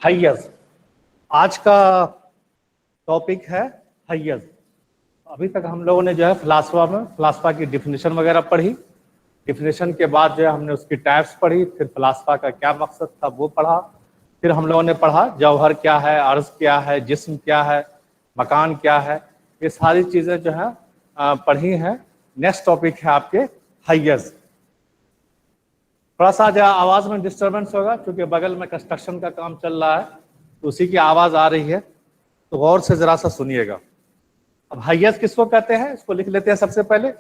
حیز آج کا ٹاپک ہے حیز. ابھی تک ہم لوگوں نے جو ہے فلاسفہ کی ڈیفینیشن وغیرہ پڑھی. ڈیفینیشن کے بعد جو ہے ہم نے اس کی ٹائپس پڑھی, پھر فلاسفہ کا کیا مقصد تھا وہ پڑھا, پھر ہم لوگوں نے پڑھا جوہر کیا ہے, عرض کیا ہے, جسم کیا ہے, مکان کیا ہے. یہ ساری چیزیں جو ہے پڑھی ہیں. نیکسٹ ٹاپک ہے آپ کے حیز. تھوڑا سا جو آواز میں ڈسٹربنس ہوگا کیونکہ بغل میں کنسٹرکشن کا کام چل رہا ہے, تو اسی کی آواز آ رہی ہے, تو غور سے ذرا سا سنیے گا. اب حیز کس کو کہتے ہیں, اس کو لکھ لیتے ہیں. سب سے پہلے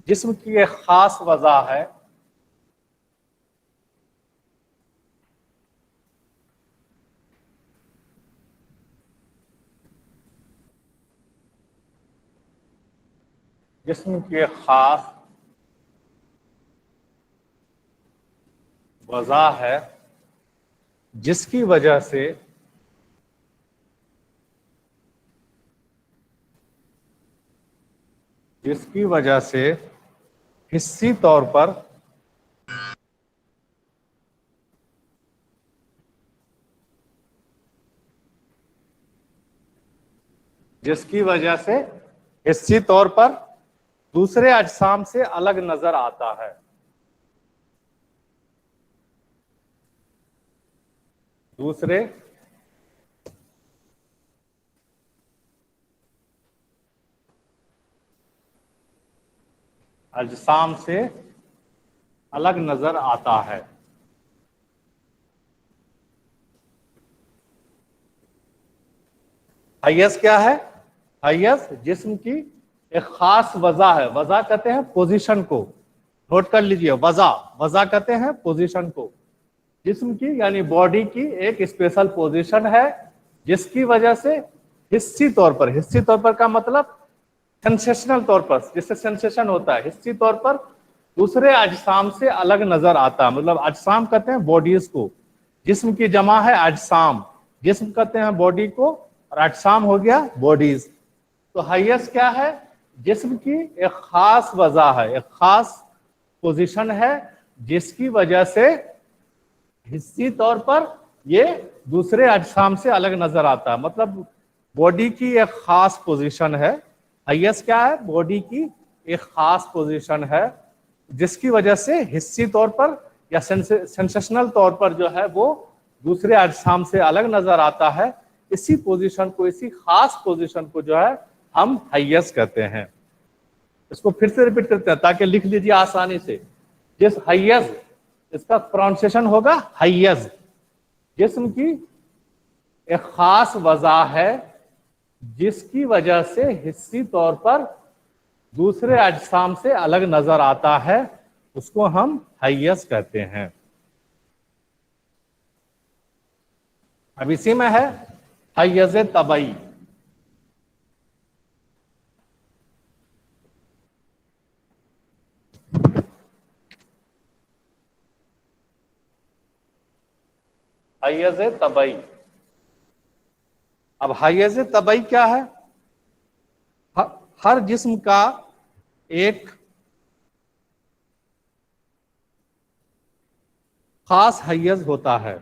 جسم کی ایک خاص وضع ہے, جسم کی ایک خاص وضع ہے جس کی وجہ سے حصی طور پر دوسرے اجسام سے الگ نظر آتا ہے. دوسرے اجسام سے الگ نظر آتا ہے. حیز کیا ہے؟ حیز جسم کی ایک خاص وضع ہے. وضع کہتے ہیں پوزیشن کو, نوٹ کر لیجئے. وضع کہتے ہیں پوزیشن کو. جسم کی یعنی باڈی کی ایک اسپیشل پوزیشن ہے جس کی وجہ سے حصی طور پر کا مطلب سینسیشنل طور پر, جس سے سینسیشن ہوتا ہے, حصی طور پر دوسرے اجسام سے الگ نظر آتا ہے. مطلب اجسام کہتے ہیں باڈیز کو, جسم کی جمع ہے اجسام, جسم کہتے ہیں باڈی کو, اور اجسام ہو گیا باڈیز. تو حیز کیا ہے؟ جسم کی ایک خاص وضع ہے, ایک خاص پوزیشن ہے جس کی وجہ سے حصی طور پر یہ دوسرے اجسام سے الگ نظر آتا ہے. مطلب باڈی کی ایک خاص پوزیشن ہے. حیز کیا ہے؟ باڈی کی ایک خاص پوزیشن ہے جس کی وجہ سے حصی طور پر یا سینسیشنل طور پر جو ہے وہ دوسرے اجسام سے الگ نظر آتا ہے. اسی پوزیشن کو, اسی خاص پوزیشن کو جو ہے ہم حیز کہتے ہیں. اس کو پھر سے ریپیٹ کرتے ہیں تاکہ لکھ لیجیے آسانی سے. جس حیز, اس کا پروننسیشن ہوگا حیز. جسم کی ایک خاص وضع ہے جس کی وجہ سے حصی طور پر دوسرے اجسام سے الگ نظر آتا ہے, اس کو ہم حیز کہتے ہیں. اب اسی میں ہے حیز طبعی. حیز طبعی. اب حیز طبعی کیا ہے؟ ہر جسم کا ایک خاص حیز ہوتا ہے.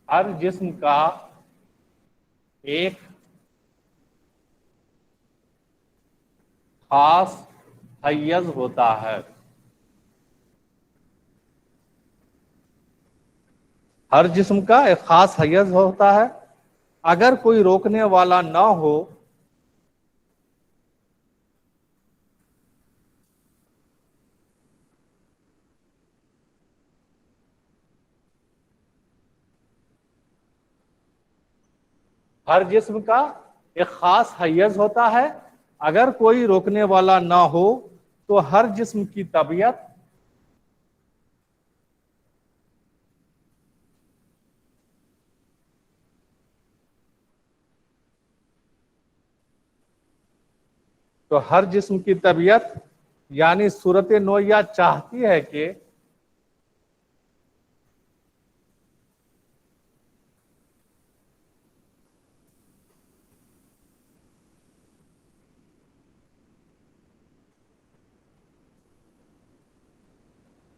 ہر جسم کا ایک خاص حیز ہوتا ہے. ہر جسم کا ایک خاص حیز ہوتا ہے. اگر کوئی روکنے والا نہ ہو ہر جسم کا ایک خاص حیز ہوتا ہے. اگر کوئی روکنے والا نہ ہو تو ہر جسم کی طبیعت یعنی صورت نوعیہ چاہتی ہے کہ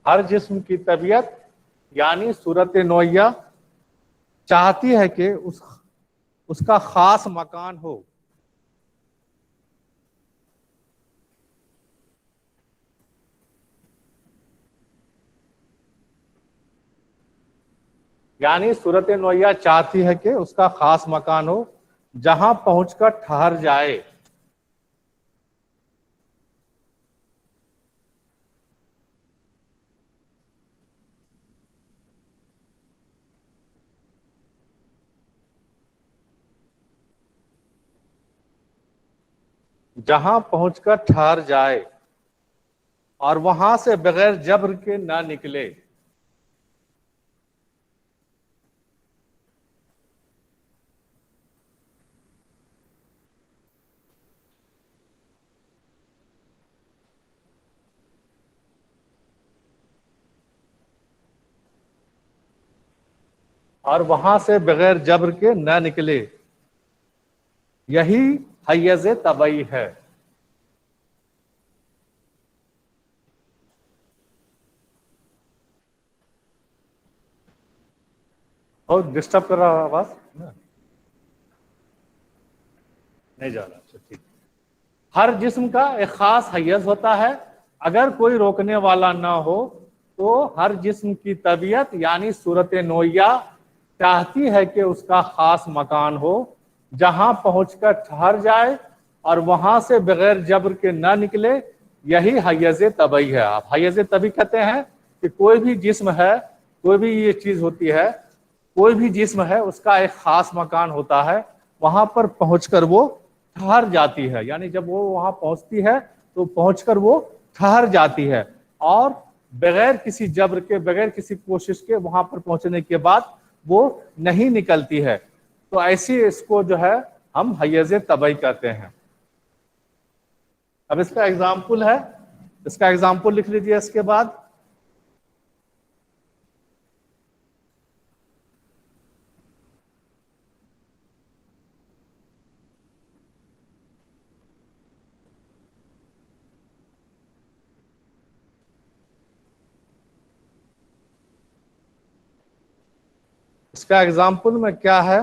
ہر جسم کی طبیعت یعنی صورت نوعیہ چاہتی ہے کہ اس کا خاص مکان ہو. یعنی صورت نوعیہ چاہتی ہے کہ اس کا خاص مکان ہو جہاں پہنچ کر ٹھہر جائے. جہاں پہنچ کر ٹھہر جائے اور وہاں سے بغیر جبر کے نہ نکلے. اور وہاں سے بغیر جبر کے نہ نکلے. یہی حیز طبعی ہے. اور ڈسٹرب کر رہا آواز نہیں جا رہا. اچھا ٹھیک. ہر جسم کا ایک خاص حیز ہوتا ہے. اگر کوئی روکنے والا نہ ہو تو ہر جسم کی طبیعت یعنی صورت نوعیہ چاہتی ہے کہ اس کا خاص مکان ہو جہاں پہنچ کر ٹھہر جائے اور وہاں سے بغیر جبر کے نہ نکلے. یہی حیز طبعی ہے. آپ حیز طبعی کہتے ہیں کہ کوئی بھی جسم ہے, کوئی بھی یہ چیز ہوتی ہے, کوئی بھی جسم ہے اس کا ایک خاص مکان ہوتا ہے, وہاں پر پہنچ کر وہ ٹھہر جاتی ہے. یعنی جب وہ وہاں پہنچتی ہے تو پہنچ کر وہ ٹھہر جاتی ہے اور بغیر کسی جبر کے, بغیر کسی کوشش کے وہاں پر پہنچنے کے بعد وہ نہیں نکلتی ہے. تو ایسی اس کو جو ہے ہم حیز طبعی کہتے ہیں. اب اس کا ایگزامپل ہے, اس کا ایگزامپل لکھ لیجئے اس کے بعد. اس کا ایگزامپل میں کیا ہے؟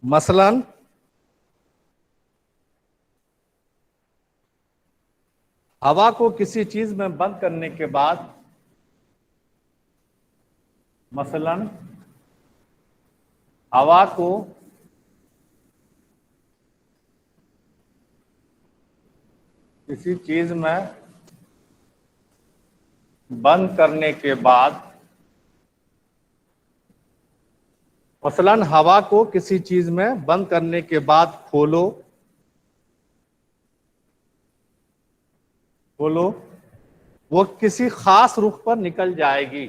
مثلاً ہوا کو کسی چیز میں بند کرنے کے بعد, مثلاً ہوا کو کسی چیز میں بند کرنے کے بعد, مثلاً ہوا کو کسی چیز میں بند کرنے کے بعد کھولو, وہ کسی خاص رخ پر نکل جائے گی.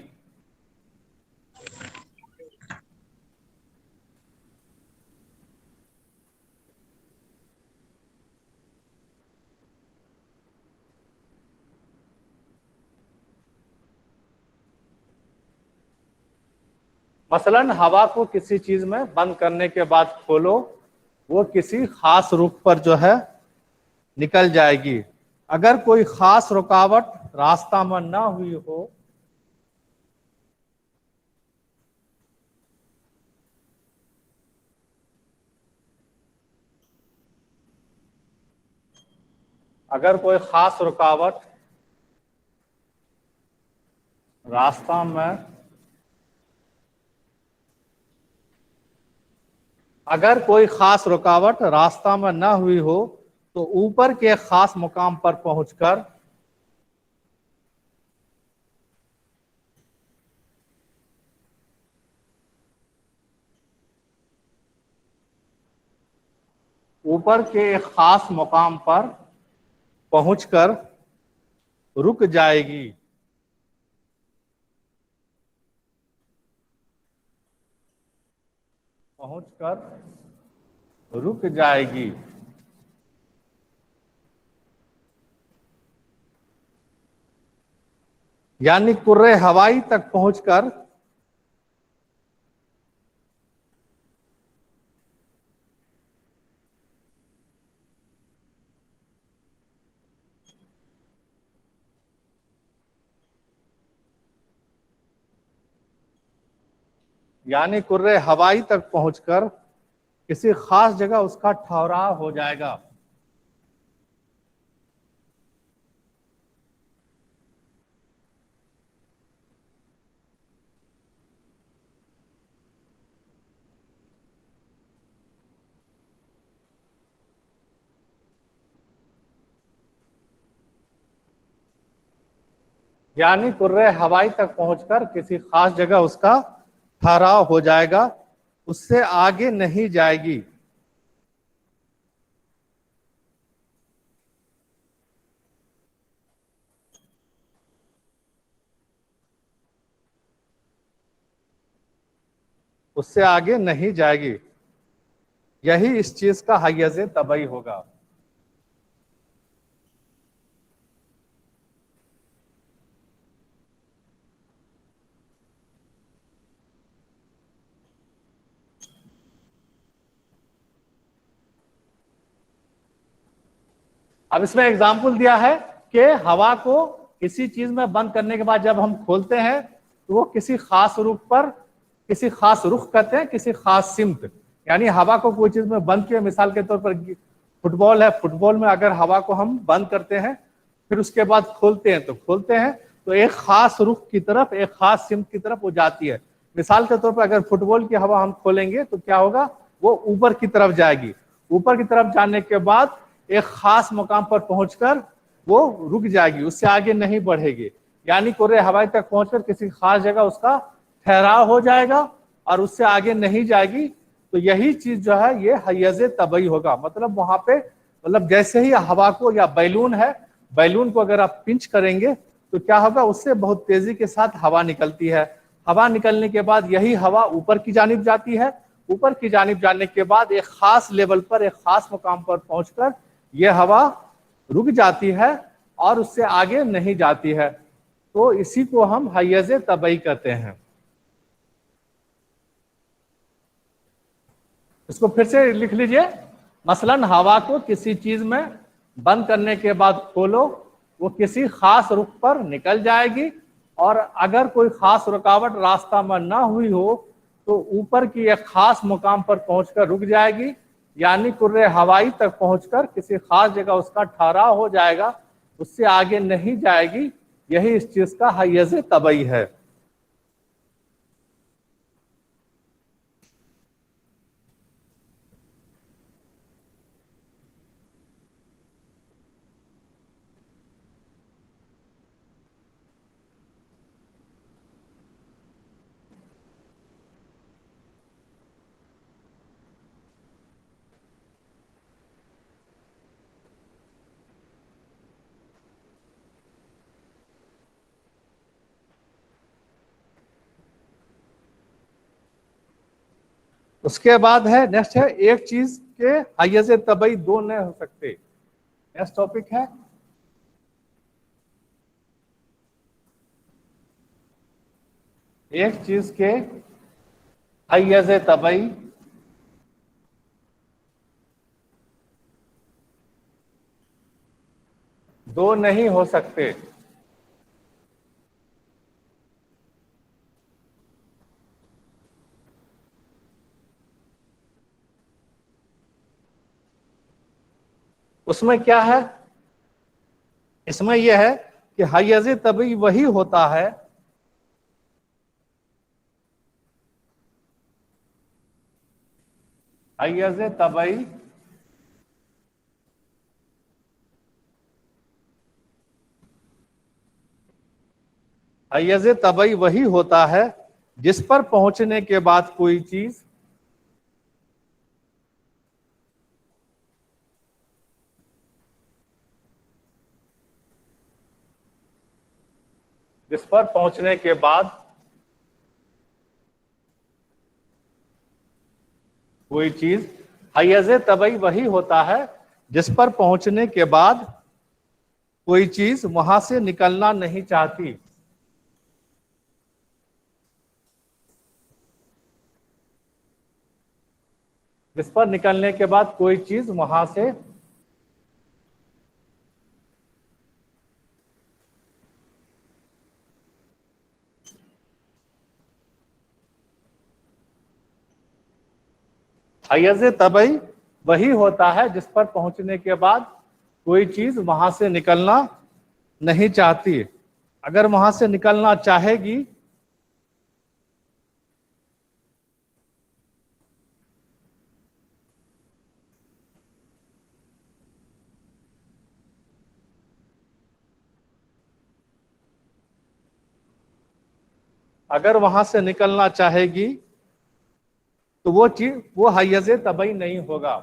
مثلاً ہوا کو کسی چیز میں بند کرنے کے بعد کھولو, وہ کسی خاص رخ پر جو ہے نکل جائے گی. اگر کوئی خاص رکاوٹ راستہ میں نہ ہوئی ہو اگر کوئی خاص رکاوٹ راستہ میں اگر کوئی خاص رکاوٹ راستہ میں نہ ہوئی ہو تو اوپر کے خاص مقام پر پہنچ کر اوپر کے ایک خاص مقام پر پہنچ کر رک جائے گی. پہنچ کر رک جائے گی. یعنی کرۂ ہوائی تک پہنچ کر यानी कुर्रे हवाई तक पहुंचकर किसी खास जगह उसका ठहराव हो जाएगा। यानी कुर्रे हवाई तक पहुंचकर किसी खास जगह उसका ठहराव हो जाएगा, उससे आगे नहीं जाएगी। उससे आगे नहीं जाएगी, यही इस चीज का हैयज तबई होगा। अब इसमें एग्जाम्पल दिया है कि हवा को किसी चीज में बंद करने के बाद जब हम खोलते हैं तो वो किसी खास रुख पर, किसी खास रुख कहते हैं, किसी खास सिमत, यानी हवा को कोई चीज में बंद किया, मिसाल के तौर पर फुटबॉल है, फुटबॉल में अगर हवा को हम बंद करते हैं फिर उसके बाद खोलते हैं तो एक खास रुख की तरफ, एक खास सिमत की तरफ वो जाती है। मिसाल के तौर पर अगर फुटबॉल की हवा हम खोलेंगे तो क्या होगा, वो ऊपर की तरफ जाएगी। ऊपर की तरफ जाने के बाद एक खास मुकाम पर पहुंचकर वो रुक जाएगी, उससे आगे नहीं बढ़ेगी। यानी कुर्रे हवाई तक पहुंचकर किसी खास जगह उसका ठहराव हो जाएगा और उससे आगे नहीं जाएगी। तो यही चीज जो है ये हैयज तबई होगा। मतलब वहां पे, मतलब जैसे ही हवा को, या बैलून है, बैलून को अगर आप पिंच करेंगे तो क्या होगा, उससे बहुत तेजी के साथ हवा निकलती है। हवा निकलने के बाद यही हवा ऊपर की जानिब जाती है। ऊपर की जानिब जाने के बाद एक खास लेवल पर, एक खास मुकाम पर पहुंचकर यह हवा रुक जाती है और उससे आगे नहीं जाती है। तो इसी को हम हैयज तबई कहते हैं। इसको फिर से लिख लीजिए। मसलन हवा को किसी चीज में बंद करने के बाद खोलो, वो किसी खास रुख पर निकल जाएगी, और अगर कोई खास रुकावट रास्ता में ना हुई हो तो ऊपर की एक खास मुकाम पर पहुंचकर रुक जाएगी। यानी कुर्रे हवाई तक पहुंचकर किसी खास जगह उसका ठहराव हो जाएगा, उससे आगे नहीं जाएगी। यही इस चीज का हैयज तबई है। उसके बाद है, नेक्स्ट है, एक चीज के हैयज तबई दो नहीं हो सकते। नेक्स्ट टॉपिक है, एक चीज के हैयज तबई दो नहीं हो सकते। उसमें क्या है, इसमें यह है कि हैयज तबई वही होता है हैयज तबई हैयज तबई वही होता है जिस पर पहुंचने के बाद कोई चीज जिस पर पहुंचने के बाद कोई चीज, हैयज तबई वही होता है जिस पर पहुंचने के बाद कोई चीज वहां से निकलना नहीं चाहती। जिस पर निकलने के बाद कोई चीज वहां से حیز طبعی وہی ہوتا ہے جس پر پہنچنے کے بعد کوئی چیز وہاں سے نکلنا نہیں چاہتی. اگر وہاں سے نکلنا چاہے گی اگر وہاں سے نکلنا چاہے گی تو وہ چیز وہ حیز طبعی نہیں ہوگا.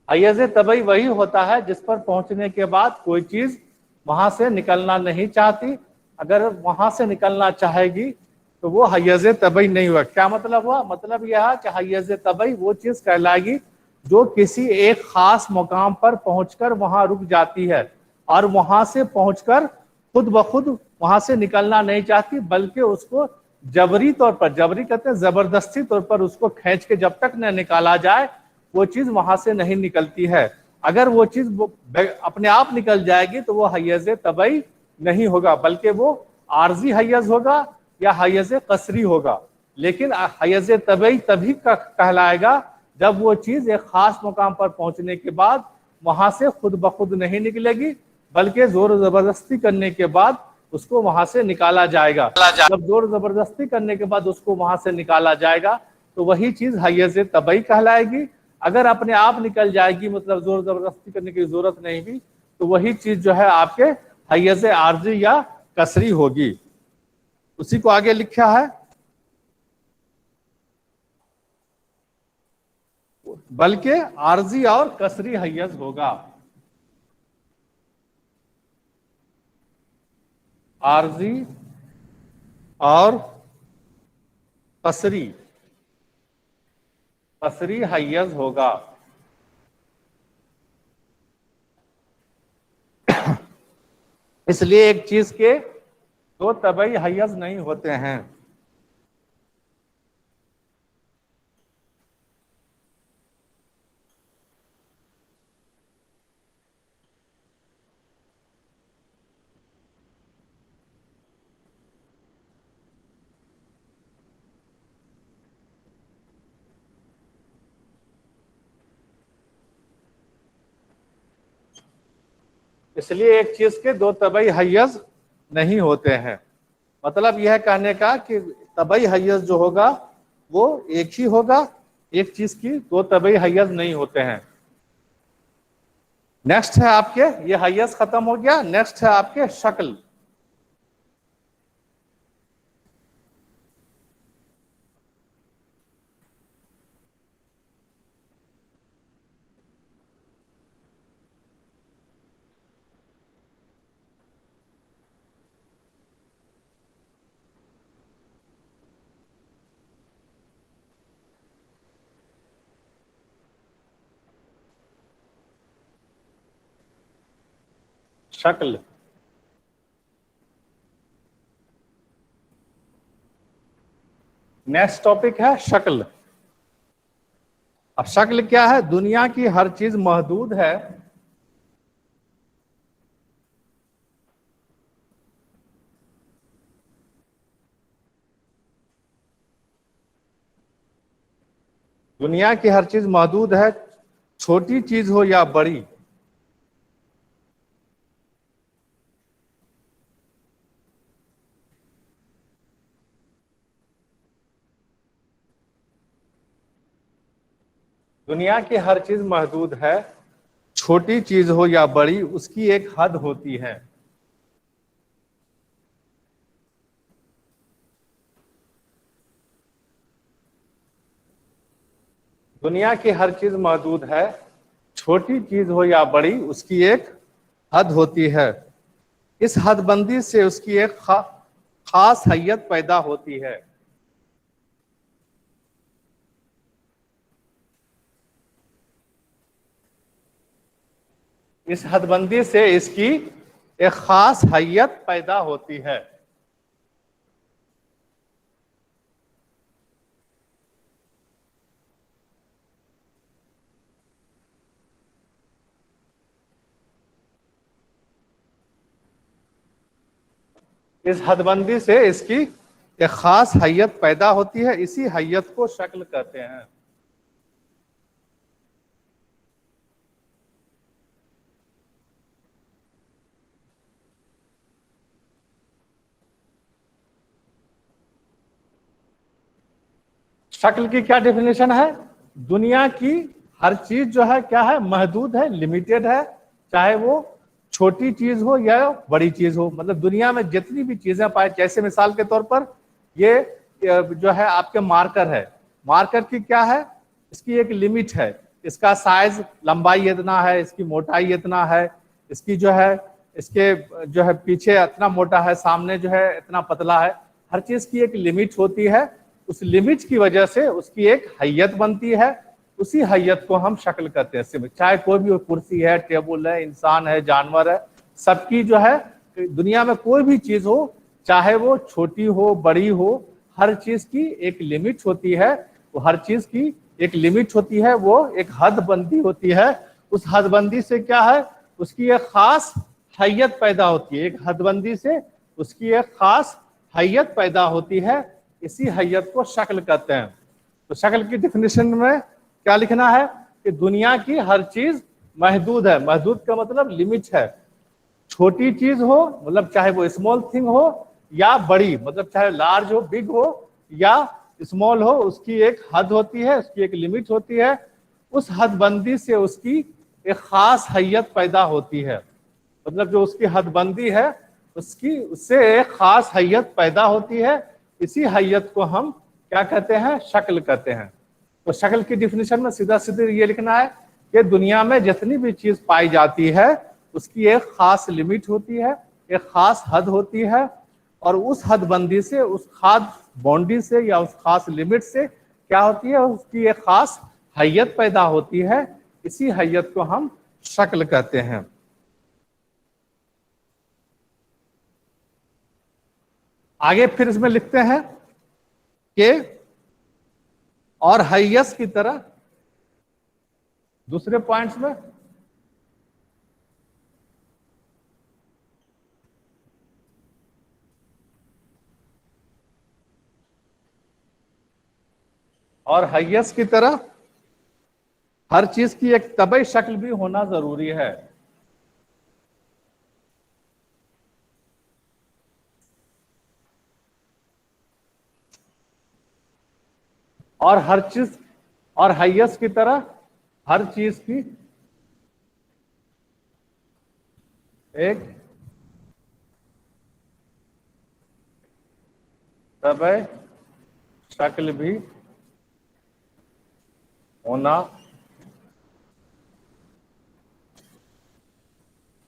حیز طبعی وہی ہوتا ہے جس پر پہنچنے کے بعد کوئی چیز وہاں سے نکلنا نہیں چاہتی. اگر وہاں سے نکلنا چاہے گی تو وہ حیز طبعی نہیں ہوا. کیا مطلب ہوا؟ مطلب یہ ہے کہ حیز طبعی وہ چیز کہلائے گی جو کسی ایک خاص مقام پر پہنچ کر وہاں رک جاتی ہے اور وہاں سے پہنچ کر خود بخود وہاں سے نکلنا نہیں چاہتی، بلکہ اس کو جبری طور پر، جبری کہتے ہیں زبردستی طور پر، اس کو کھینچ کے جب تک نہ نکالا جائے وہ چیز وہاں سے نہیں نکلتی ہے. اگر وہ چیز اپنے آپ نکل جائے گی تو وہ حیز طبعی نہیں ہوگا، بلکہ وہ عارضی حیز ہوگا یا حیز قصری ہوگا. لیکن حیز طبعی تبھی کہلائے گا جب وہ چیز ایک خاص مقام پر پہنچنے کے بعد وہاں سے خود بخود نہیں نکلے گی، بلکہ زور و زبردستی کرنے کے بعد اس کو وہاں سے نکالا جائے گا. جب زور و زبردستی کرنے کے بعد اس کو وہاں سے نکالا جائے گا تو وہی چیز حیز طبعی کہلائے گی. اگر اپنے آپ نکل جائے گی، مطلب زور زبردستی کرنے کی ضرورت نہیں بھی، تو وہی چیز جو ہے آپ کے حیز عارضی یا قصری ہوگی. اسی کو آگے لکھا ہے، بلکہ عارضی اور قصری حیز ہوگا. عارضی اور قصری حیز ہوگا. اس لیے ایک چیز کے دو طبعی حیز نہیں ہوتے ہیں. اس لیے ایک چیز کے دو طبعی حیز نہیں ہوتے ہیں. مطلب یہ ہے کہنے کا کہ طبعی حیز جو ہوگا وہ ایک ہی ہوگا، ایک چیز کی دو طبعی حیز نہیں ہوتے ہیں. نیکسٹ ہے آپ کے، یہ حیز ختم ہو گیا. نیکسٹ ہے آپ کے شکل. شکل نیکسٹ ٹاپک ہے شکل. اب شکل کیا ہے؟ دنیا کی ہر چیز محدود ہے. دنیا کی ہر چیز محدود ہے، چھوٹی چیز ہو یا بڑی. دنیا کی ہر چیز محدود ہے، چھوٹی چیز ہو یا بڑی، اس کی ایک حد ہوتی ہے. دنیا کی ہر چیز محدود ہے، چھوٹی چیز ہو یا بڑی، اس کی ایک حد ہوتی ہے. اس حد بندی سے اس کی ایک خاص حیت پیدا ہوتی ہے. اس حد بندی سے اس کی ایک خاص حیت پیدا ہوتی ہے. اس حد بندی سے اس کی ایک خاص حیت پیدا ہوتی ہے، اسی حیت کو شکل کہتے ہیں۔ شکل کی کیا ڈیفینیشن ہے؟ دنیا کی ہر چیز جو ہے کیا ہے؟ محدود ہے، لمیٹڈ ہے، چاہے وہ چھوٹی چیز ہو یا بڑی چیز ہو۔ مطلب دنیا میں جتنی بھی چیزیں پائے، جیسے مثال کے طور پر یہ جو ہے آپ کے مارکر ہے، مارکر کی کیا ہے؟ اس کی ایک لمٹ ہے، اس کا سائز لمبائی اتنا ہے، اس کی موٹائی اتنا ہے، اس کی جو ہے اس کے جو ہے پیچھے اتنا موٹا ہے، سامنے جو ہے اتنا پتلا ہے۔ ہر چیز کی ایک لمٹ ہوتی ہے، اس لمٹ کی وجہ سے اس کی ایک حیت بنتی ہے، اسی حیت کو ہم شکل کہتے ہیں۔ چاہے کوئی بھی کرسی ہے، ٹیبل ہے، انسان ہے، جانور ہے، سب کی جو ہے دنیا میں کوئی بھی چیز ہو، چاہے وہ چھوٹی ہو بڑی ہو، ہر چیز کی ایک لمٹ ہوتی ہے، وہ ہر چیز کی ایک لمٹ ہوتی ہے، وہ ایک حد بندی ہوتی ہے۔ اس حد بندی سے کیا ہے؟ اس کی ایک خاص حیت پیدا ہوتی ہے، ایک حد بندی سے اس کی ایک خاص حیت پیدا ہوتی ہے، اسی حیت کو شکل کہتے ہیں۔ تو شکل کی ڈیفینیشن میں کیا لکھنا ہے کہ دنیا کی ہر چیز محدود ہے۔ محدود کا مطلب لمٹ ہے، چھوٹی چیز ہو مطلب چاہے وہ اسمال تھنگ ہو، یا بڑی مطلب چاہے لارج ہو، بگ ہو یا اسمال ہو، اس کی ایک حد ہوتی ہے، اس کی ایک لمٹ ہوتی ہے، اس حد بندی سے اس کی ایک خاص حیت پیدا ہوتی ہے۔ مطلب جو اس کی حد بندی ہے اس سے ایک خاص حیت پیدا ہوتی ہے، اسی حیت کو ہم کیا کہتے ہیں؟ شکل کہتے ہیں۔ تو شکل کی ڈیفینیشن میں سیدھا سیدھا یہ لکھنا ہے کہ دنیا میں جتنی بھی چیز پائی جاتی ہے اس کی ایک خاص لمٹ ہوتی ہے، ایک خاص حد ہوتی ہے، اور اس حد بندی سے، اس خاص باؤنڈری سے یا اس خاص لمٹ سے کیا ہوتی ہے؟ اس کی ایک خاص حیت پیدا ہوتی ہے، اسی حیت کو ہم شکل کہتے ہیں۔ آگے پھر اس میں لکھتے ہیں کہ اور حیث کی طرح دوسرے پوائنٹس میں اور حیث کی طرح ہر چیز کی ایک طبعی شکل بھی ہونا ضروری ہے۔ اور ہر چیز اور حیث کی طرح ہر چیز کی ایک طبعی شکل بھی ہونا،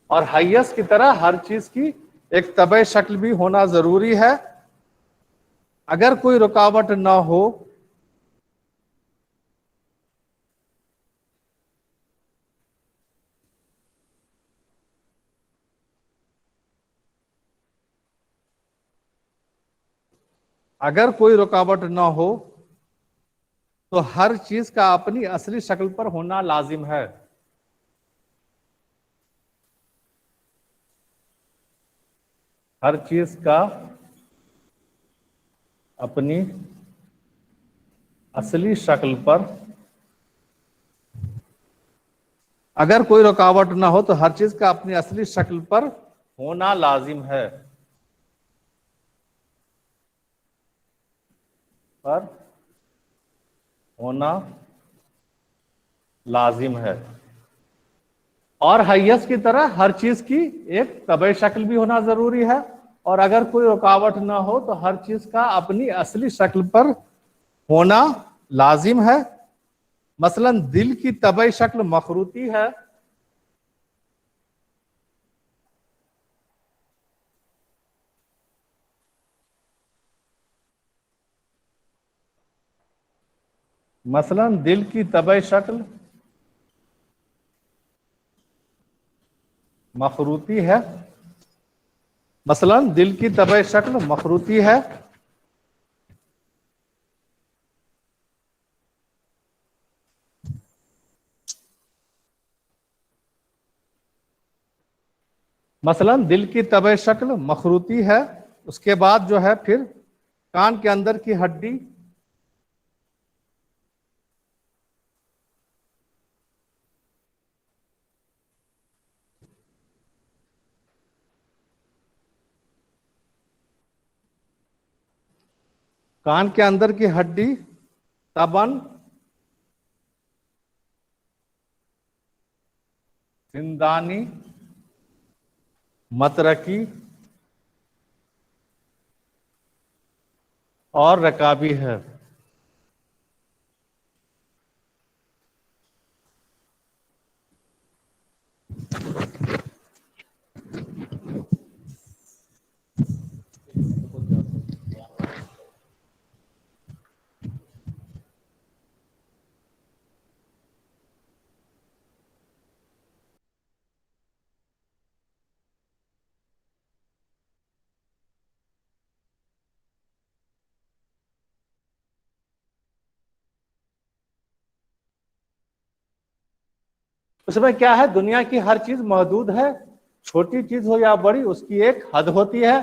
اور حیث کی طرح ہر چیز کی ایک طبعی شکل بھی ہونا ضروری ہے۔ اگر کوئی رکاوٹ نہ ہو اگر کوئی رکاوٹ نہ ہو تو ہر چیز کا اپنی اصلی شکل پر ہونا لازم ہے۔ ہر چیز کا اپنی اصلی شکل پر، اگر کوئی رکاوٹ نہ ہو تو ہر چیز کا اپنی اصلی شکل پر ہونا لازم ہے، پر ہونا لازم ہے۔ اور حیث کی طرح ہر چیز کی ایک طبعی شکل بھی ہونا ضروری ہے، اور اگر کوئی رکاوٹ نہ ہو تو ہر چیز کا اپنی اصلی شکل پر ہونا لازم ہے۔ مثلا دل کی طبعی شکل مخروطی ہے، مثلا دل کی طبعی شکل مخروطی ہے، مثلا دل کی طبعی شکل مخروطی ہے، مثلا دل کی طبعی شکل مخروطی ہے، اس کے بعد جو ہے پھر کان کے اندر کی ہڈی کان کے اندر کی ہڈی تبن سندانی مترکی اور رکابی ہے. اس میں کیا ہے، دنیا کی ہر چیز محدود ہے، چھوٹی چیز ہو یا بڑی اس کی ایک حد ہوتی ہے،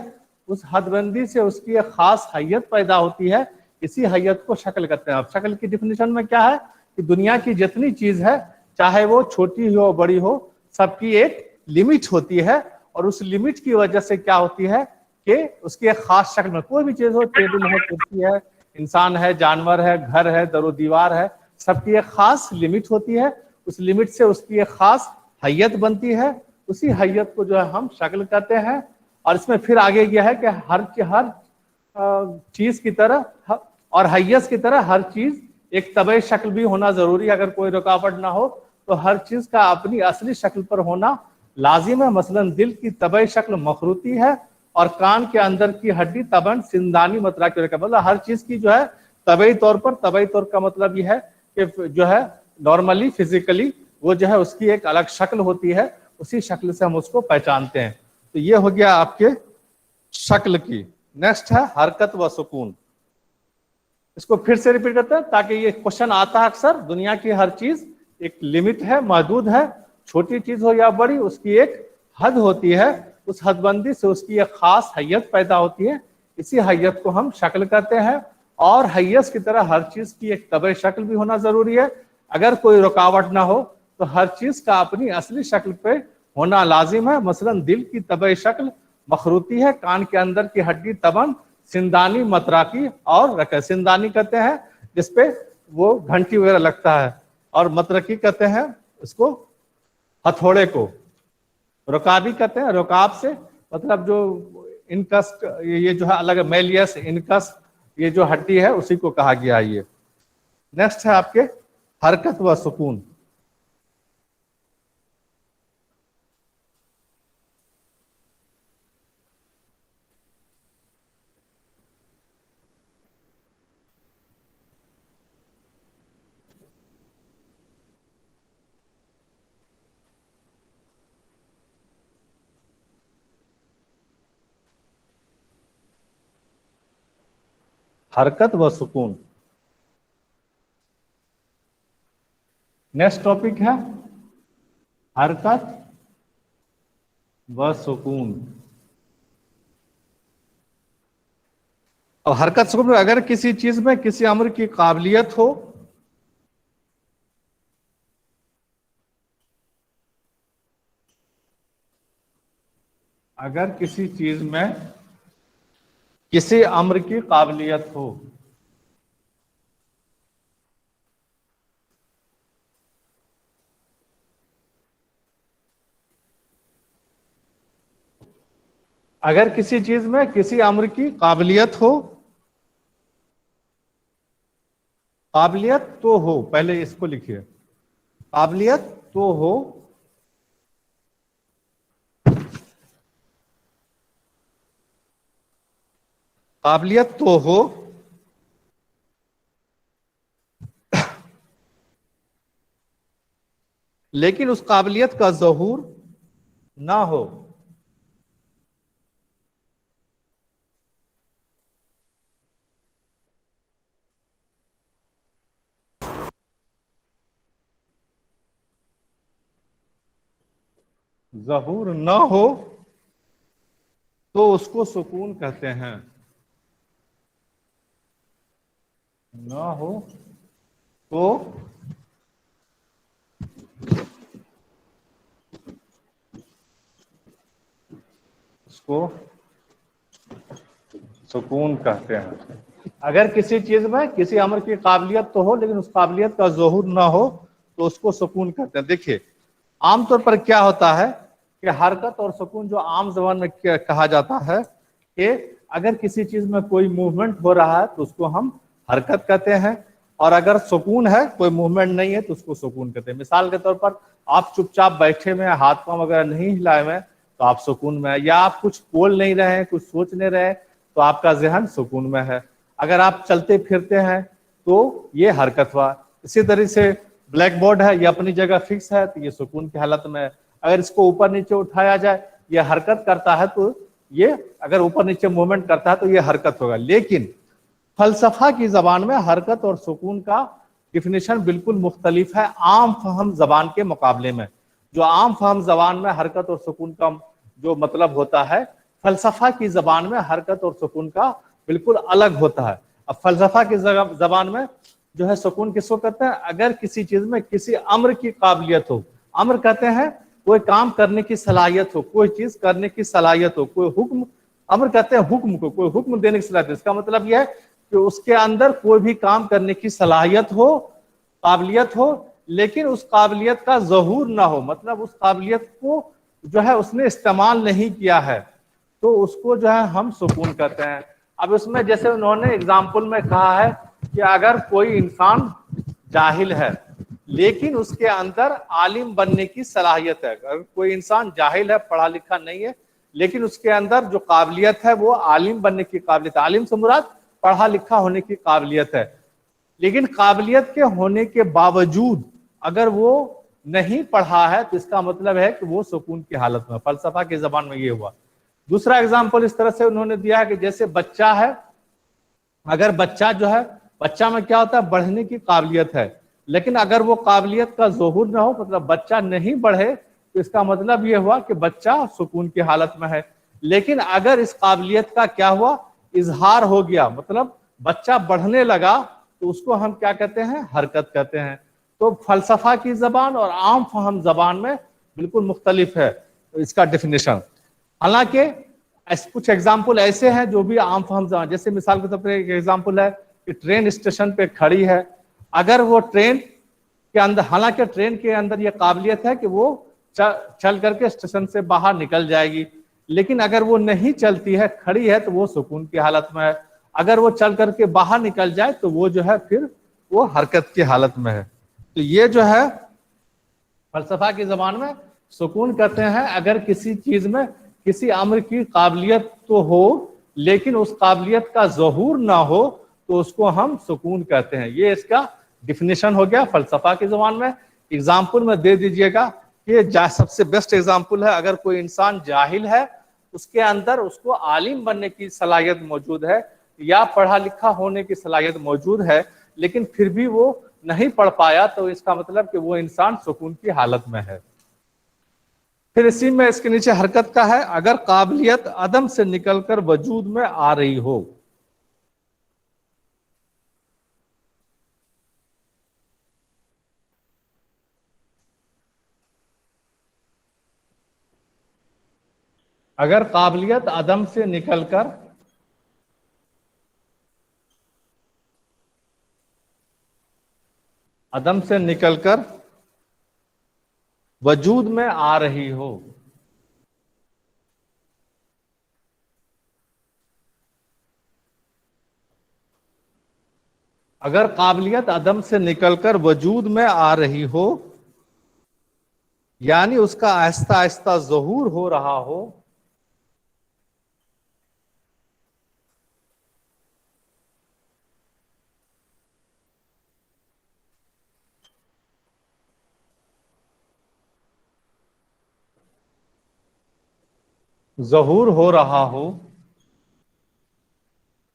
اس حد بندی سے اس کی ایک خاص حیت پیدا ہوتی ہے، اسی حیت کو شکل کہتے ہیں. اب شکل کی ڈیفینیشن میں کیا ہے کہ دنیا کی جتنی چیز ہے چاہے وہ چھوٹی ہو بڑی ہو، سب کی ایک لمٹ ہوتی ہے، اور اس لمٹ کی وجہ سے کیا ہوتی ہے کہ اس کی ایک خاص شکل میں کوئی بھی چیز ہو، ٹیبل ہے، کرسی ہے، انسان ہے، جانور ہے، گھر ہے، در و دیوار ہے، سب کی ایک خاص لمٹ ہوتی ہے، اس لمٹ سے اس کی ایک خاص حیت بنتی ہے، اسی حیت کو جو ہے ہم شکل کہتے ہیں. اور اس میں پھر آگے یہ ہے کہ ہر چیز کی طرح اور حیت کی طرح ہر چیز ایک طبعی شکل بھی ہونا ضروری ہے. اگر کوئی رکاوٹ نہ ہو تو ہر چیز کا اپنی اصلی شکل پر ہونا لازم ہے. مثلا دل کی طبعی شکل مخروطی ہے، اور کان کے اندر کی ہڈی تبن سندانی متراکب کا مطلب ہر چیز کی جو ہے طبعی طور کا مطلب یہ ہے کہ جو ہے نارملی فزیکلی وہ جو ہے اس کی ایک الگ شکل ہوتی ہے، اسی شکل سے ہم اس کو پہچانتے ہیں. تو یہ ہو گیا آپ کے شکل کی. نیکسٹ ہے حرکت و سکون. اس کو پھر سے ریپیٹ کرتے ہیں تاکہ یہ کوشچن آتا ہے اکثر. دنیا کی ہر چیز ایک لمٹ ہے، محدود ہے، چھوٹی چیز ہو یا بڑی اس کی ایک حد ہوتی ہے، اس حد بندی سے اس کی ایک خاص حیت پیدا ہوتی ہے، اسی حیت کو ہم شکل کہتے ہیں. اور حیت کی طرح ہر چیز کی ایک طبعی شکل بھی ہونا ضروری ہے. اگر کوئی رکاوٹ نہ ہو تو ہر چیز کا اپنی اصلی شکل پہ ہونا لازم ہے. مثلا دل کی طبعی شکل مخروطی ہے، کان کے اندر کی ہڈی تبن سندانی متراکی اور سندانی کہتے ہیں جس پہ وہ گھنٹی وغیرہ لگتا ہے، اور مترکی کہتے ہیں اس کو ہتھوڑے کو. رکابی کہتے ہیں رکاب سے مطلب جو انکس، یہ جو ہے الگ میلیس انکس، یہ جو ہڈی ہے اسی کو کہا گیا. یہ نیکسٹ ہے آپ کے حرکت و سکون. حرکت و سکون. نیکسٹ ٹاپک ہے حرکت و سکون. اور حرکت سکون میں اگر کسی چیز میں کسی امر کی قابلیت ہو، اگر کسی چیز میں کسی امر کی قابلیت ہو، اگر کسی چیز میں کسی امر کی قابلیت ہو، قابلیت تو ہو، پہلے اس کو لکھیے، قابلیت تو ہو، قابلیت تو ہو، لیکن اس قابلیت کا ظہور نہ ہو. ظہور نہ ہو तो उसको सुकून कहते हैं। ना हो तो उसको सुकून कहते हैं। अगर किसी चीज में किसी अमर की काबिलियत तो हो लेकिन उस काबिलियत का ज़हूर ना हो तो उसको सुकून कहते हैं। देखिए आमतौर पर क्या होता है कि हरकत और सुकून जो आम जबान में कहा जाता है कि अगर किसी चीज में कोई मूवमेंट हो रहा है तो उसको हम हरकत कहते हैं, और अगर सुकून है कोई मूवमेंट नहीं है तो उसको सुकून कहते हैं। मिसाल के तौर पर आप चुपचाप बैठे में हाथ पांव वगैरह नहीं हिलाए हुए तो आप सुकून में है, या आप कुछ बोल नहीं रहे हैं कुछ सोच नहीं रहे तो आपका जहन सुकून में है। अगर आप चलते फिरते हैं तो ये हरकत हुआ। इसी तरह से ब्लैक बोर्ड है ये अपनी जगह फिक्स है तो ये सुकून की हालत में है। अगर इसको ऊपर नीचे उठाया जाए ये हरकत करता है तो ये अगर ऊपर नीचे मूवमेंट करता है तो ये हरकत होगा। लेकिन फलसफा की जबान में हरकत और सुकून का डिफिनेशन बिल्कुल मुख्तलिफ है आम फहम जबान के मुकाबले में। जो आम फहम जबान में हरकत और सुकून का जो मतलब होता है, फलसफा की जबान में हरकत और सुकून का बिल्कुल अलग होता है। अब फलसफा की जबान में जो है सुकून किसको कहते हैं, अगर किसी चीज में किसी अम्र की काबिलियत हो। अम्र कहते हैं कोई काम करने की सलाहियत हो, कोई चीज करने की सलाहियत हो, कोई हुक्म। अम्र कहते हैं हुक्म को, कोई हुक्म देने की सलाहियत। इसका मतलब यह है कि उसके अंदर कोई भी काम करने की सलाहियत हो, काबिलियत हो, लेकिन उस काबिलियत का ज़हूर ना हो, मतलब उस काबिलियत को जो है उसने इस्तेमाल नहीं किया है, तो उसको जो है हम सुकून कहते हैं। अब इसमें जैसे उन्होंने एग्जाम्पल में कहा है कि अगर कोई इंसान जाहिल है लेकिन उसके अंदर आलिम बनने की सलाहियत है। अगर कोई इंसान जाहिल है, पढ़ा लिखा नहीं है, लेकिन उसके अंदर जो काबिलियत है वो आलिम बनने की काबिलियत है। आलिम से मुराद पढ़ा लिखा होने की काबिलियत है। लेकिन काबिलियत के होने के बावजूद अगर वो नहीं पढ़ा है तो इसका मतलब है कि वो सुकून की हालत में। फलसफा की जबान में ये हुआ। दूसरा एग्जाम्पल इस तरह से उन्होंने दिया है कि जैसे बच्चा है, अगर बच्चा जो है, बच्चा में क्या होता है, बढ़ने की काबिलियत है, लेकिन अगर वो काबिलियत का ज़हूर ना हो, मतलब बच्चा नहीं बढ़े, तो इसका मतलब ये हुआ कि बच्चा सुकून की हालत में है। लेकिन अगर इस काबिलियत का क्या हुआ, इजहार हो गया, मतलब बच्चा बढ़ने लगा, तो उसको हम क्या कहते हैं, हरकत कहते हैं। तो फलसफा की जबान और आम फहम जबान में बिल्कुल मुख्तलिफ है इसका डिफिनेशन। हालांकि कुछ एग्जाम्पल ऐसे हैं जो भी आम फहम जबान, जैसे मिसाल के तौर पर एक एग्जाम्पल है कि ट्रेन स्टेशन पे खड़ी है, अगर वो ट्रेन के अंदर, हालांकि ट्रेन के अंदर ये काबिलियत है कि वो चल करके स्टेशन से बाहर निकल जाएगी, लेकिन अगर वो नहीं चलती है, खड़ी है, तो वो सुकून की हालत में है। अगर वो चल करके बाहर निकल जाए तो वो जो है फिर वो हरकत की हालत में है। तो ये जो है फलसफा की जबान में सुकून कहते हैं अगर किसी चीज में किसी अम्र की काबिलियत तो हो लेकिन उस काबिलियत का ज़हूर ना हो तो उसको हम सुकून कहते हैं। ये इसका डिफिनेशन हो गया फलसफा की जबान में। एग्जाम्पल में दे दीजिएगा कि सबसे बेस्ट एग्जाम्पल है, अगर कोई इंसान जाहिल है, उसके अंदर उसको आलिम बनने की सलाहियत मौजूद है या पढ़ा लिखा होने की सलाहियत मौजूद है, लेकिन फिर भी वो नहीं पढ़ पाया, तो इसका मतलब कि वो इंसान सुकून की हालत में है। फिर इसी में इसके नीचे हरकत का है, अगर काबिलियत अदम से निकलकर वजूद में आ रही हो। अगर काबिलियत अदम से निकलकर वजूद में आ रही हो। अगर काबिलियत अदम से निकलकर वजूद में आ रही हो, यानी उसका आहिस्ता आहिस्ता ज़हूर हो रहा हो, ज़हूर हो रहा हो।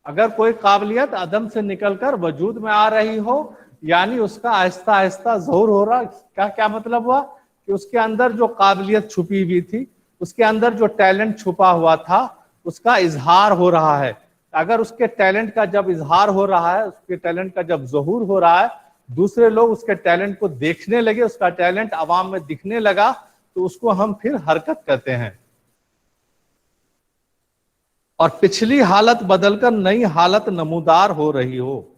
अगर कोई काबिलियत अदम से निकलकर वजूद में आ रही हो, यानी उसका आहिस्ता आहिस्ता ज़हूर हो रहा, क्या क्या मतलब हुआ कि उसके अंदर जो काबिलियत छुपी हुई थी, उसके अंदर जो टैलेंट छुपा हुआ था, उसका इजहार हो रहा है। अगर उसके टैलेंट का जब इजहार हो रहा है, उसके टैलेंट का जब ज़हूर हो रहा है, दूसरे लोग उसके टैलेंट को देखने लगे, उसका टैलेंट आवाम में दिखने लगा, तो उसको हम फिर हरकत कहते हैं। और पिछली हालत बदलकर नई हालत नमूदार हो रही हो।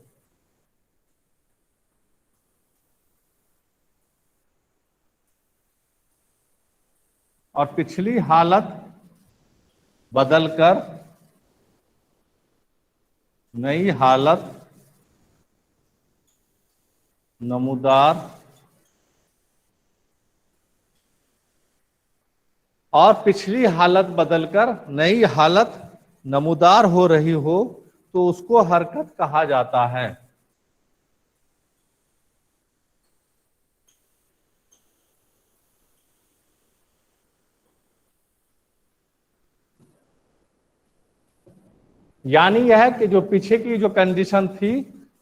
और पिछली हालत बदलकर नई हालत नमूदार, और पिछली हालत बदलकर नई हालत नमूदार हो रही हो, तो उसको हरकत कहा जाता है। यानी यह है कि जो पीछे की जो कंडीशन थी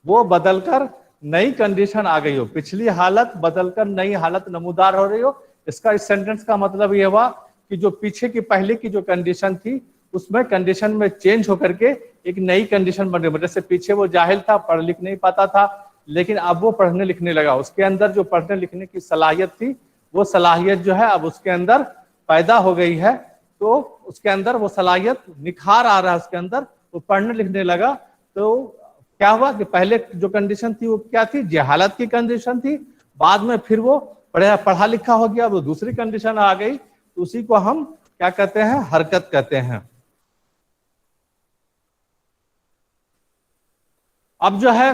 वो बदलकर नई कंडीशन आ गई हो, पिछली हालत बदलकर नई हालत नमूदार हो रही हो। इसका इस सेंटेंस का मतलब ये हुआ कि जो पीछे की पहले की जो कंडीशन थी उसमें कंडीशन में चेंज होकर के एक नई कंडीशन बन रही। जैसे पीछे वो जाहिल था, पढ़ लिख नहीं पाता था, लेकिन अब वो पढ़ने लिखने लगा, उसके अंदर जो पढ़ने लिखने की सलाहियत थी वो सलाहियत जो है अब उसके अंदर पैदा हो गई है। तो उसके अंदर वो सलाहियत निखार आ रहा है, उसके अंदर वो पढ़ने लिखने लगा। तो क्या हुआ कि पहले जो कंडीशन थी वो क्या थी, जहालत की कंडीशन थी, बाद में फिर वो पढ़ा लिखा हो गया, वो दूसरी कंडीशन आ गई, तो उसी को हम क्या कहते हैं, हरकत कहते हैं। अब जो है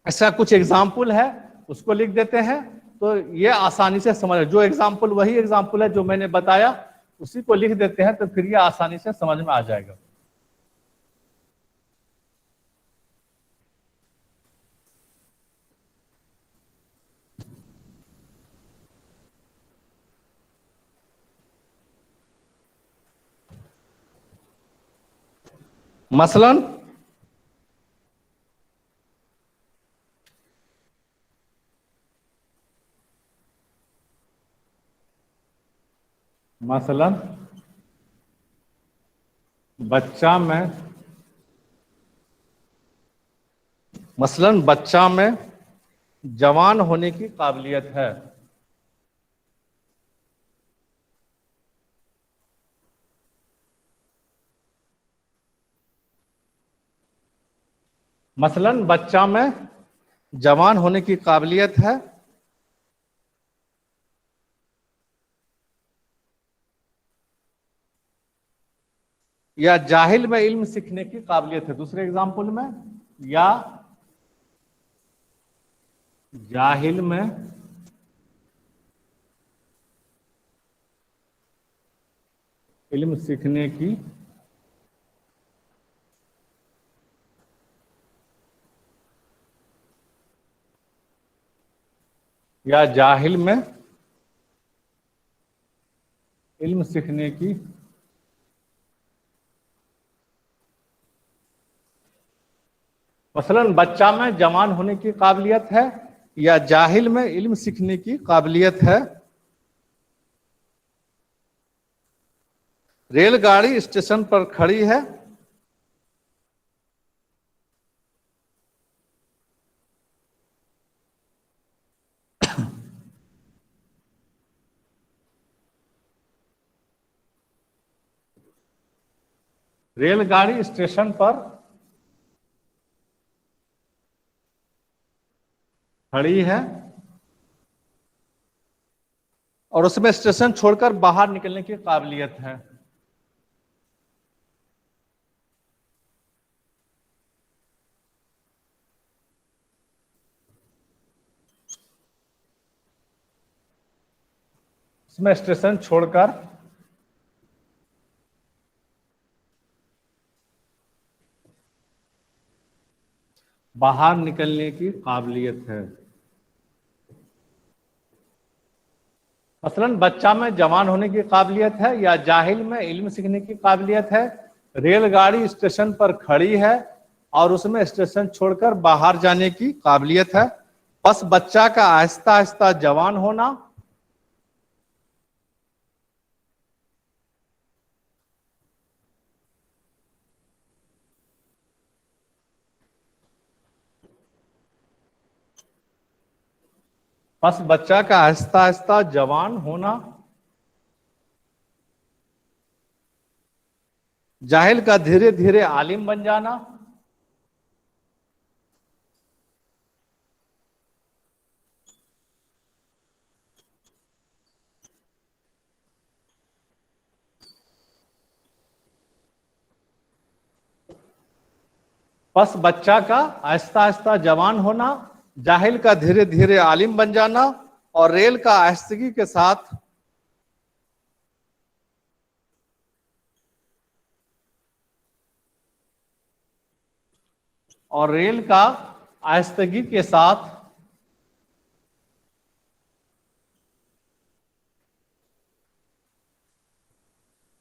ऐसा कुछ एग्जाम्पल है उसको लिख देते हैं, तो ये आसानी से समझ, जो एग्जाम्पल वही एग्जाम्पल है जो मैंने बताया, उसी को लिख देते हैं, तो फिर ये आसानी से समझ में आ जाएगा। मसलन मसलन बच्चा में जवान होने की काबिलियत है। मसलन बच्चा में जवान होने की काबिलियत है, या जाहिल में इल्म सीखने की काबिलियत है। दूसरे एग्जाम्पल में, या जाहिल में इल्म सीखने की या जाहिल में इल्म सीखने की मसलन बच्चा में जवान होने की काबिलियत है या जाहिल में इल्म सीखने की काबिलियत है। रेलगाड़ी स्टेशन पर खड़ी है, रेलगाड़ी स्टेशन पर खड़ी है और उसमें स्टेशन छोड़कर बाहर निकलने की काबिलियत है। उसमें स्टेशन छोड़कर बाहर निकलने की काबिलियत है। मसलन बच्चा में जवान होने की काबिलियत है या जाहिल में इल्म सीखने की काबिलियत है। रेलगाड़ी स्टेशन पर खड़ी है और उसमें स्टेशन छोड़कर बाहर जाने की काबिलियत है। बस बच्चा का आहिस्ता आहिस्ता जवान होना, बस बच्चा का आहिस्ता आहिस्ता जवान होना, जाहिल का धीरे धीरे आलिम बन जाना, बस बच्चा का आहिस्ता आहिस्ता जवान होना, जाहिल का धीरे धीरे आलिम बन जाना, और रेल का आहिस्तगी के साथ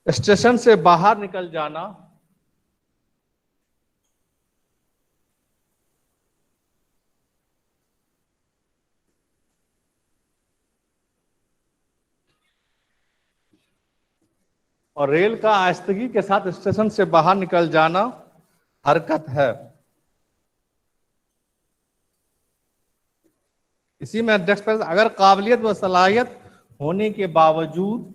स्टेशन से बाहर निकल जाना, और रेल का आहिस्तगी के साथ स्टेशन से बाहर निकल जाना हरकत है। इसी में नेक्स्ट पेज, अगर काबिलियत व सलाहियत होने के बावजूद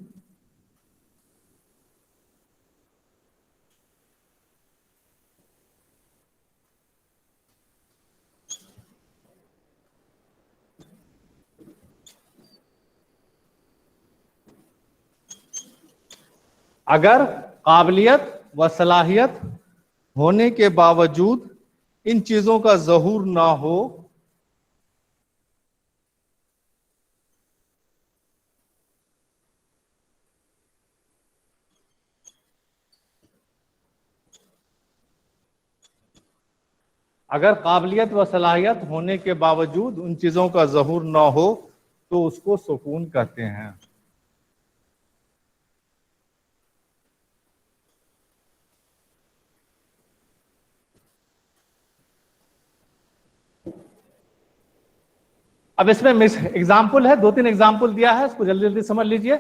अगर काबिलियत व सलाहियत होने के बावजूद इन चीजों का ज़हूर ना हो, अगर काबिलियत व सलाहियत होने के बावजूद उन चीजों का ज़हूर ना हो तो उसको सुकून कहते हैं। अब इसमें एग्जाम्पल है, 2-3 एग्जाम्पल दिया है, इसको जल्दी जल्दी समझ लीजिए।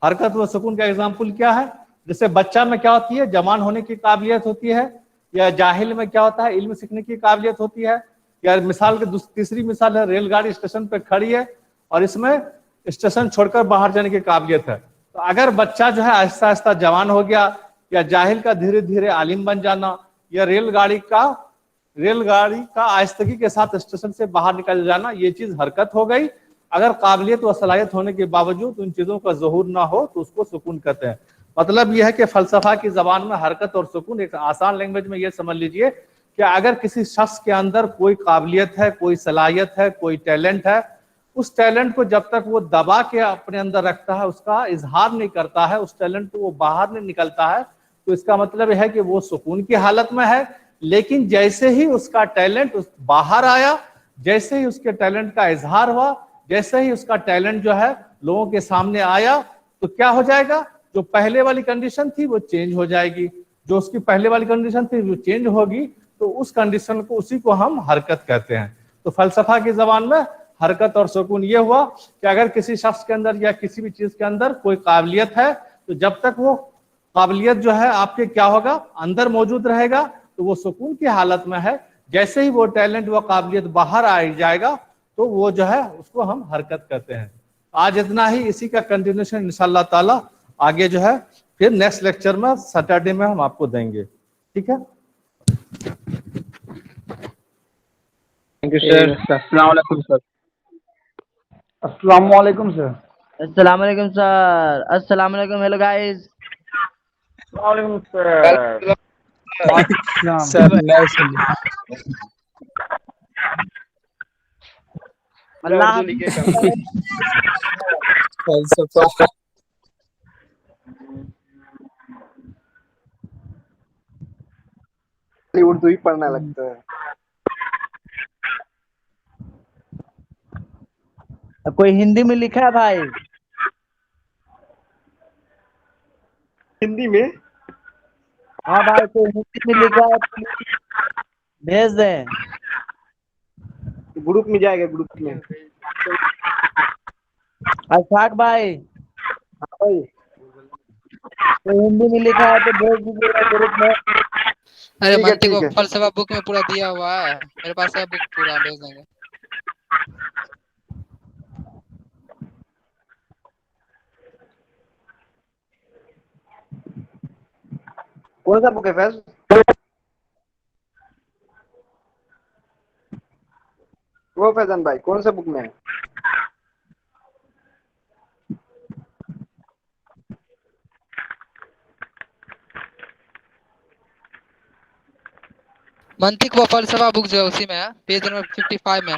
हरकत व सुकून का एग्जाम्पल क्या है? जैसे बच्चा में क्या होती है? जवान होने की काबिलियत होती है, या जाहिल में क्या होता है? इल्म सीखने की काबिलियत होती है। या मिसाल की तीसरी मिसाल है, रेलगाड़ी स्टेशन पे खड़ी है और इसमें स्टेशन छोड़कर बाहर जाने की काबिलियत है। तो अगर बच्चा जो है आहिस्ता आहिस्ता जवान हो गया, या जाहिल का धीरे धीरे आलिम बन जाना, या रेलगाड़ी का आहिस्तगी के साथ स्टेशन से बाहर निकल जाना, ये चीज हरकत हो गई। अगर काबिलियत व सलाहियत होने के बावजूद उन चीजों का ज़हूर ना हो तो उसको सुकून कहते हैं। मतलब यह है कि फलसफा की जबान में हरकत और सुकून, एक आसान लैंग्वेज में ये समझ लीजिए कि अगर किसी शख्स के अंदर कोई काबिलियत है, कोई सलाहियत है, कोई टैलेंट है, उस टैलेंट को जब तक वो दबा के अपने अंदर रखता है, उसका इजहार नहीं करता है, उस टैलेंट को वो बाहर नहीं निकलता है, तो इसका मतलब यह है कि वो सुकून की हालत में है। लेकिन जैसे ही उसका टैलेंट बाहर आया, जैसे ही उसके टैलेंट का इजहार हुआ, जैसे ही उसका टैलेंट जो है लोगों के सामने आया, तो क्या हो जाएगा? जो पहले वाली कंडीशन थी वो चेंज हो जाएगी। जो उसकी पहले वाली कंडीशन थी वो चेंज होगी, तो उस कंडीशन को, उसी को हम हरकत कहते हैं। तो फलसफा की जबान में हरकत और सुकून ये हुआ कि अगर किसी शख्स के अंदर या किसी भी चीज के अंदर कोई काबिलियत है, तो जब तक वो काबिलियत जो है आपके क्या होगा, अंदर मौजूद रहेगा, तो वो सुकून की हालत में है। जैसे ही वो टैलेंट व काबिलियत बाहर आ जाएगा तो वो जो है उसको हम हरकत कहते हैं। आज इतना ही, इसी का कंटिन्यूशन इंशाअल्लाह ताला आगे जो है फिर नेक्स्ट लेक्चर में सैटरडे में हम आपको देंगे। ठीक है, थैंक यू सर। अस्सलाम वालेकुम सर। अस्सलाम वालेकुम सर। अस्सलाम वालेकुम सर। अस्सलाम वालेकुम। Hello guys. वालेकुम सर। सर अल्लाह फलसफा उर्दू ही पढ़ना लगता है। कोई हिंदी में लिखा है भाई? हिंदी में? हाँ भाई, कोई हिंदी में लिखा है भेज दें। ग्रुप में जाएगा, ग्रुप में। अशफाक भाई, भाई कोई हिंदी में लिखा है तो भेज दीजिएगा ग्रुप में। अरे ठीक है, मंतिक ठीक वो है। फलसफा बुक में पूरा दिया हुआ है, मेरे पास है बुक पूरा, भेज देंगे। कौन सा बुक है फैज? वो फैजन भाई कौन सा बुक में है? मंतिक व फलसफा बुक जो है उसी में है, पेज नंबर 55 में।